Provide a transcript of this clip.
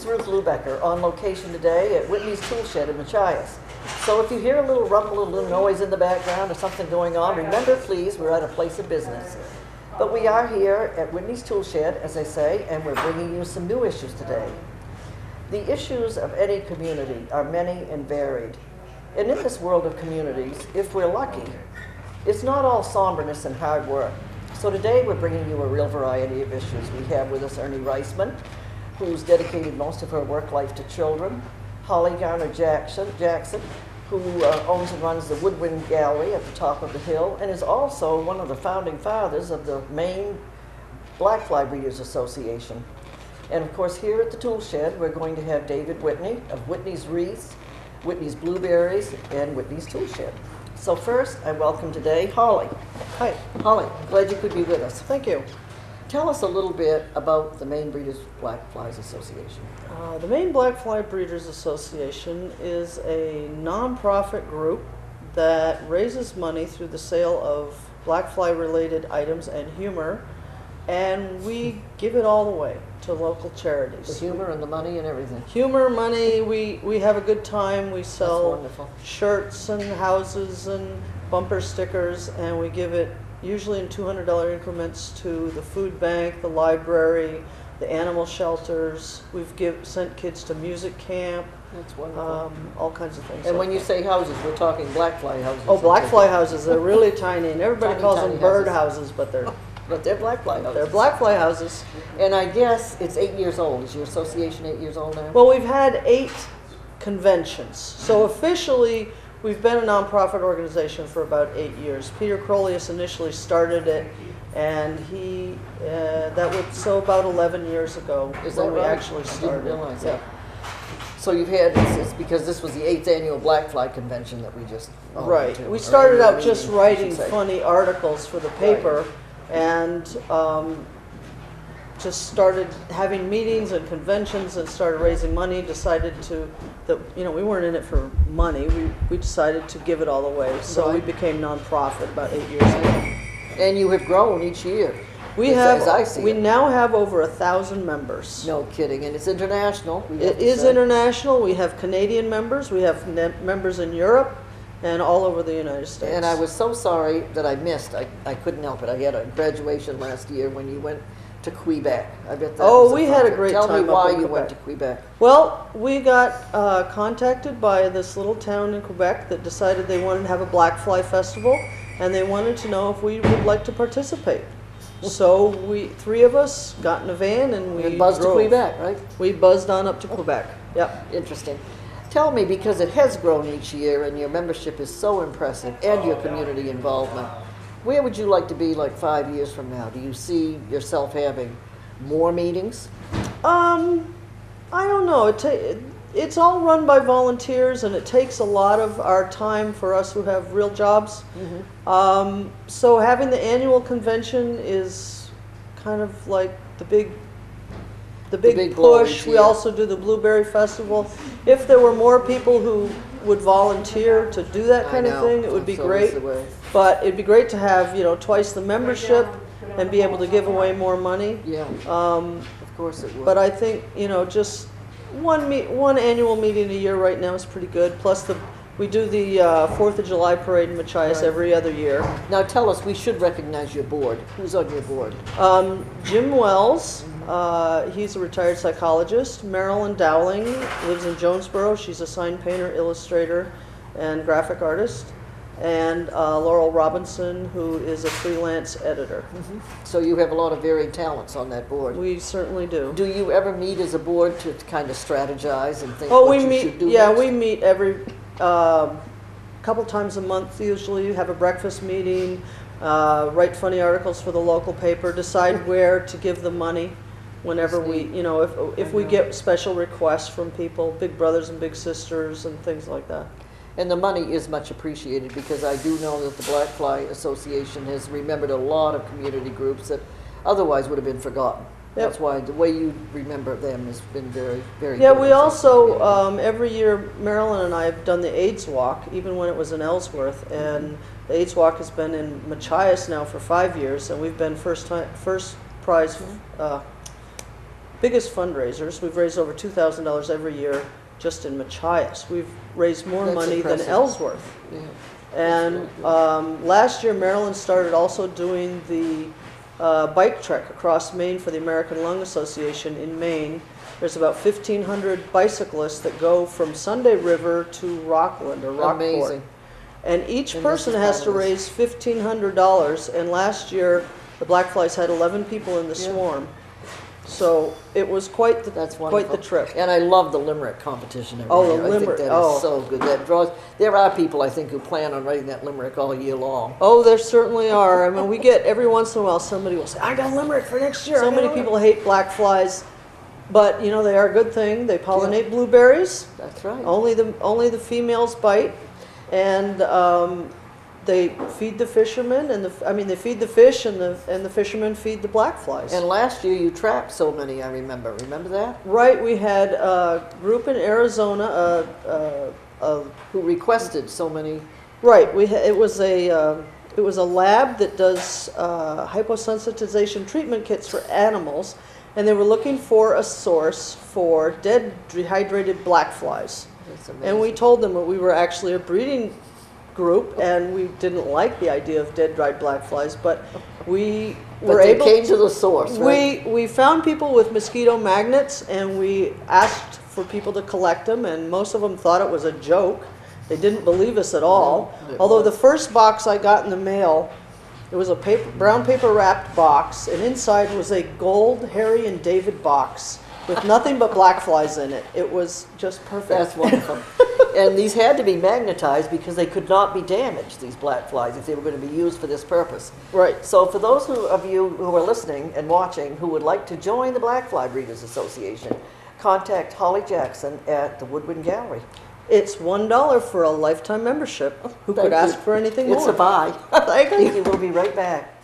is Ruth Lubecker on location today at Whitney's Tool Shed in Machias. So if you hear a little rumble, a little noise in the background or something going on, remember please, we're at a place of business. But we are here at Whitney's Tool Shed, as I say, and we're bringing you some new issues today. The issues of any community are many and varied. And in this world of communities, if we're lucky, it's not all somberness and hard work. So today we're bringing you a real variety of issues. We have with us Ernie Reisman, who's dedicated most of her work life to children, Holly Garner-Jackson, who owns and runs the Woodwind Gallery at the top of the hill, and is also one of the founding fathers of the Maine Black Fly Breeders Association. And of course, here at the Tool Shed, we're going to have David Whitney of Whitney's Wreaths, Whitney's Blueberries, and Whitney's Tool Shed. So first, I welcome today Holly. Hi, Holly. Glad you could be with us. Thank you. Tell us a little bit about the Maine Breeders Black Flies Association. The Maine Black Fly Breeders Association is a nonprofit group that raises money through the sale of black fly related items and humor, and we give it all away to local charities. The humor and the money and everything. Humor, money, we have a good time. We sell wonderful. shirts and houses and bumper stickers, and we give it usually in $200 increments to the food bank, the library, the animal shelters. We've sent kids to music camp. That's wonderful. All kinds of things. And like when you that. say houses, we're talking black fly houses. Oh, black fly houses, they're really tiny, and everybody Tiny, calls tiny them bird houses. houses, but they're But they're black fly houses. they're black fly houses. And I guess it's 8 years old. Is your association 8 years old now? Well, we've had 8 conventions. So officially, we've been a nonprofit organization for about 8 years. Peter Crolius initially started it, and that was so about 11 years ago Is when that we right? actually started. I didn't realize Yeah. that. So you've had, it's because this was the 8th annual Black Fly Convention that we just all went Right. to, We or started annual out just meeting, I writing should say. funny articles for the paper, and just started having meetings and conventions and started raising money. Decided that we weren't in it for money. We decided to give it all away. So we Right. became nonprofit about 8 years ago. And you have grown each year. We as I see we it. now have over 1,000 members. No kidding, and it's international. we have It to is say. international. We have Canadian members. We have members in Europe and all over the United States. And I was so sorry that I missed. I couldn't help it. I had a graduation last year when you went to Quebec. I bet that Oh, was we fun had a trip. great Tell time me up why in you went to Quebec. Quebec. Well, we got contacted by this little town in Quebec that decided they wanted to have a black fly festival, and they wanted to know if we would like to participate. So 3 of us got in a van and we You buzzed to drove. Quebec, right? We buzzed on up to Quebec. Yep. Interesting. Tell me, because it has grown each year and your membership is so impressive and your community involvement, where would you like to be like 5 years from now? Do you see yourself having more meetings? I don't know. It's all run by volunteers, and it takes a lot of our time for us who have real jobs. So having the annual convention is kind of like the big big blow push. each We year. also do the Blueberry Festival. If there were more people who would volunteer to do that kind of thing, it would be That's always great. the way. But it'd be great to have, twice the membership and be able to give away more money. Yeah, of course it would. But I think, just one annual meeting a year right now is pretty good. Plus we do the 4th of July parade in Machias Right. every other year. Now tell us, we should recognize your board. Who's on your board? Jim Wells, he's a retired psychologist. Marilyn Dowling lives in Jonesboro. She's a sign painter, illustrator, and graphic artist. And Laurel Robinson, who is a freelance editor. So you have a lot of varied talents on that board. We certainly do. Do you ever meet as a board to kind of strategize and think Oh, what we you meet. should do Yeah, next? we meet every couple times a month. Usually, have a breakfast meeting, write funny articles for the local paper, decide where to give the money. Whenever we, if we get special requests from people, big brothers and big sisters, and things like that. And the money is much appreciated, because I do know that the Black Fly Association has remembered a lot of community groups that otherwise would have been forgotten. Yep. That's why the way you remember them has been very, very Yeah, good. we also, every year, Marilyn and I have done the AIDS Walk, even when it was in Ellsworth, and the AIDS Walk has been in Machias now for 5 years, and we've been first prize biggest fundraisers. We've raised over $2,000 every year just in Machias. We've raised more That's money impressive. than Ellsworth. Yeah. And last year, Maryland started also doing the bike trek across Maine for the American Lung Association in Maine. There's about 1,500 bicyclists that go from Sunday River to Rockland or Rockport. Amazing. And each And person this is has to fabulous. raise $1,500. And last year, the Black Flies had 11 people in the Yeah. swarm. So it was quite the, That's wonderful. quite the trip. And I love the limerick competition every Oh, year. the I limerick, think that oh. is so good. That draws. There are people, I think, who plan on writing that limerick all year long. Oh, there certainly are. I mean, we get every once in a while somebody will say, "I got a limerick for next year." So many people hate black flies, but you know they are a good thing. They pollinate blueberries. That's right. Only the females bite, and they feed the fishermen, and they feed the fish, and the fishermen feed the black flies. And last year you trapped so many, I remember. Remember that? Right, we had a group in Arizona. Who requested so many. Right, it was a lab that does hyposensitization treatment kits for animals, and they were looking for a source for dead dehydrated black flies. That's amazing. And we told them that we were actually a breeding group, and we didn't like the idea of dead dried black flies, but we were they able. came to the source, right? We found people with mosquito magnets, and we asked for people to collect them, and most of them thought it was a joke. They didn't believe us at all. No, it Although was. the first box I got in the mail, it was a brown paper wrapped box, and inside was a gold Harry and David box with nothing but black flies in it. It was just perfect. That's wonderful. And these had to be magnetized because they could not be damaged, these black flies, if they were going to be used for this purpose. Right. So for those of you who are listening and watching who would like to join the Black Fly Breeders Association, contact Holly Jackson at the Woodwind Gallery. It's $1 for a lifetime membership. Who could Thank you. ask for anything more? It's a buy. Thank you. We'll be right back.